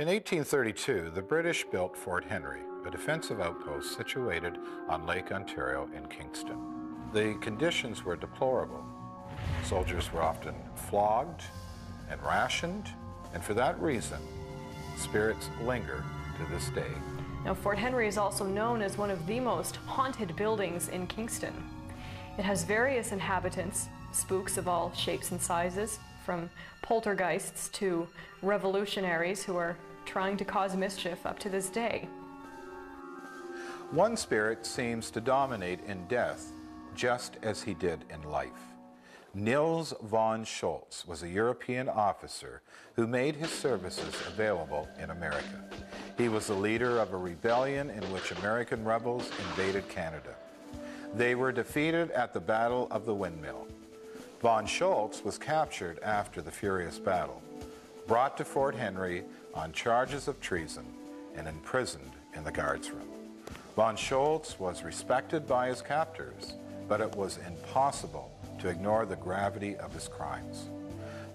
In 1832, the British built Fort Henry, a defensive outpost situated on Lake Ontario in Kingston. The conditions were deplorable. Soldiers were often flogged and rationed, and for that reason, spirits linger to this day. Now, Fort Henry is also known as one of the most haunted buildings in Kingston. It has various inhabitants, spooks of all shapes and sizes, from poltergeists to revolutionaries who are trying to cause mischief up to this day. One spirit seems to dominate in death just as he did in life. Niels von Schultz was a European officer who made his services available in America. He was the leader of a rebellion in which American rebels invaded Canada. They were defeated at the Battle of the Windmill. Von Schultz was captured after the furious battle, brought to Fort Henry on charges of treason, and imprisoned in the guards room. Von Schultz was respected by his captors, but it was impossible to ignore the gravity of his crimes.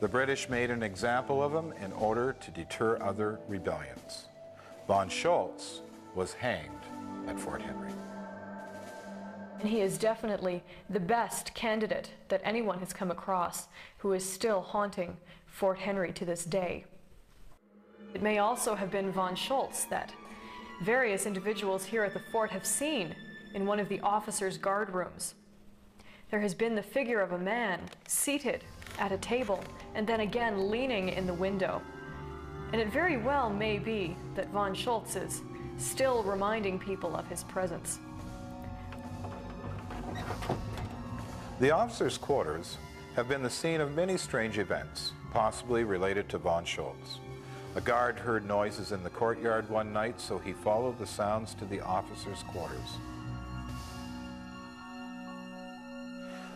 The British made an example of him in order to deter other rebellions. Von Schultz was hanged at Fort Henry. And he is definitely the best candidate that anyone has come across who is still haunting Fort Henry to this day. It may also have been von Schultz that various individuals here at the fort have seen in one of the officers' guard rooms. There has been the figure of a man seated at a table and then again leaning in the window. And it very well may be that von Schultz is still reminding people of his presence. The officers' quarters have been the scene of many strange events, possibly related to von Schultz. A guard heard noises in the courtyard one night, so he followed the sounds to the officers' quarters.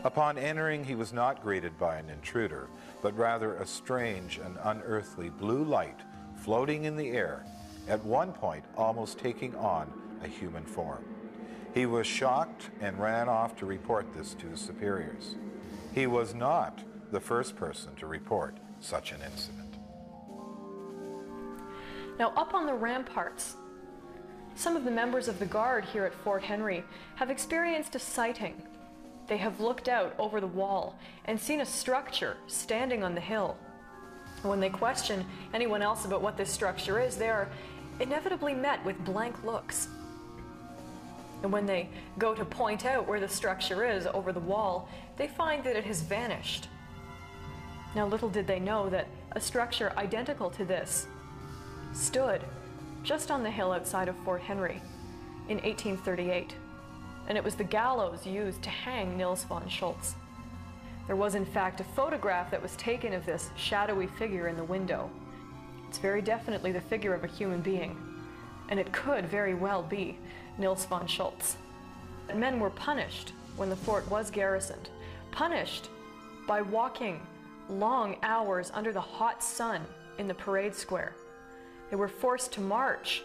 Upon entering, he was not greeted by an intruder, but rather a strange and unearthly blue light floating in the air, at one point almost taking on a human form. He was shocked and ran off to report this to his superiors. He was not the first person to report such an incident. Now, up on the ramparts, some of the members of the guard here at Fort Henry have experienced a sighting. They have looked out over the wall and seen a structure standing on the hill. When they question anyone else about what this structure is, they are inevitably met with blank looks. And when they go to point out where the structure is over the wall, they find that it has vanished. Now, little did they know that a structure identical to this stood just on the hill outside of Fort Henry in 1838. And it was the gallows used to hang Niels von Schultz. There was, in fact, a photograph that was taken of this shadowy figure in the window. It's very definitely the figure of a human being, and it could very well be Niels von Schultz. Men were punished when the fort was garrisoned, punished by walking long hours under the hot sun in the parade square. They were forced to march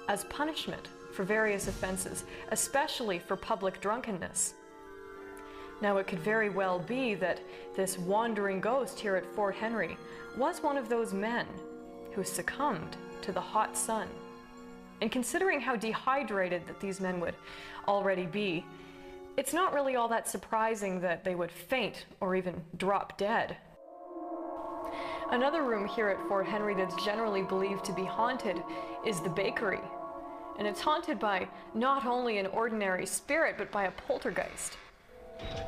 as punishment for various offenses, especially for public drunkenness. Now, it could very well be that this wandering ghost here at Fort Henry was one of those men who succumbed to the hot sun. And considering how dehydrated that these men would already be, it's not really all that surprising that they would faint or even drop dead. Another room here at Fort Henry that's generally believed to be haunted is the bakery. And it's haunted by not only an ordinary spirit, but by a poltergeist.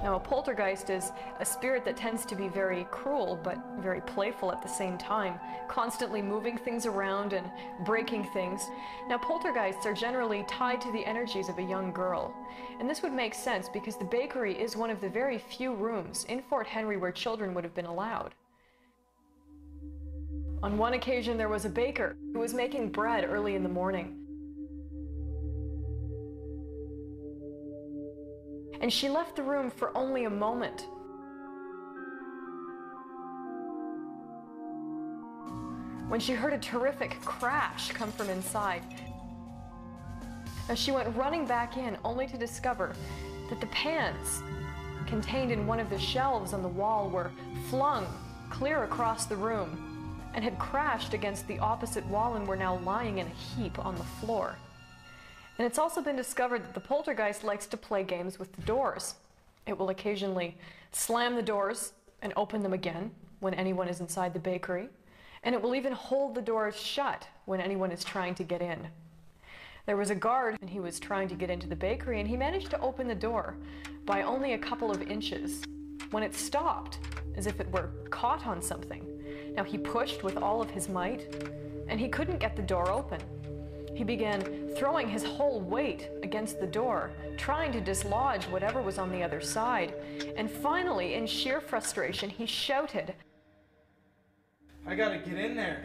Now, a poltergeist is a spirit that tends to be very cruel, but very playful at the same time, constantly moving things around and breaking things. Now, poltergeists are generally tied to the energies of a young girl. And this would make sense because the bakery is one of the very few rooms in Fort Henry where children would have been allowed. On one occasion, there was a baker who was making bread early in the morning. And she left the room for only a moment. When she heard a terrific crash come from inside. Now, she went running back in only to discover that the pans contained in one of the shelves on the wall were flung clear across the room. and had crashed against the opposite wall and were now lying in a heap on the floor. And it's also been discovered that the poltergeist likes to play games with the doors. It will occasionally slam the doors and open them again when anyone is inside the bakery, and it will even hold the doors shut when anyone is trying to get in. There was a guard, and he was trying to get into the bakery, and he managed to open the door by only a couple of inches when it stopped, as if it were caught on something. Now he pushed with all of his might, and he couldn't get the door open. He began throwing his whole weight against the door, trying to dislodge whatever was on the other side, and finally, in sheer frustration, he shouted, "I gotta get in there."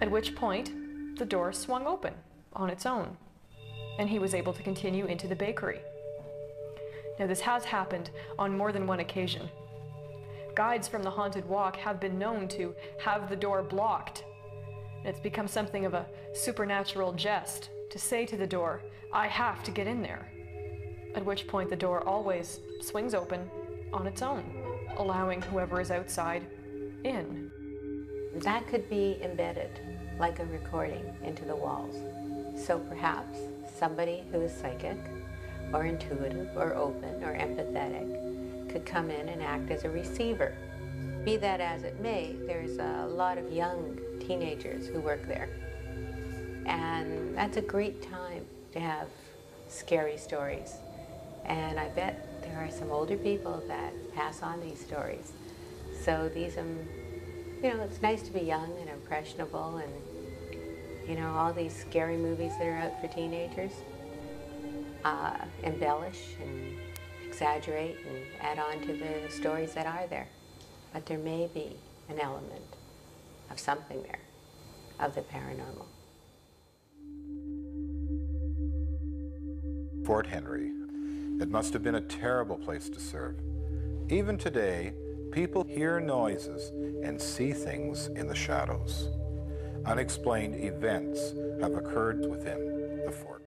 At which point, the door swung open on its own, and he was able to continue into the bakery. Now, this has happened on more than one occasion. Guides from the haunted walk have been known to have the door blocked. It's become something of a supernatural jest to say to the door, "I have to get in there," at which point the door always swings open on its own, allowing whoever is outside in. That could be embedded like a recording into the walls. So perhaps somebody who is psychic or intuitive or open or empathetic could come in and act as a receiver. Be that as it may, there's a lot of young teenagers who work there. And that's a great time to have scary stories. And I bet there are some older people that pass on these stories. So these, it's nice to be young and impressionable, and, all these scary movies that are out for teenagers embellish and exaggerate and add on to the stories that are there. But there may be an element of something there, of the paranormal. Fort Henry. It must have been a terrible place to serve. Even today, people hear noises and see things in the shadows. Unexplained events have occurred within the fort.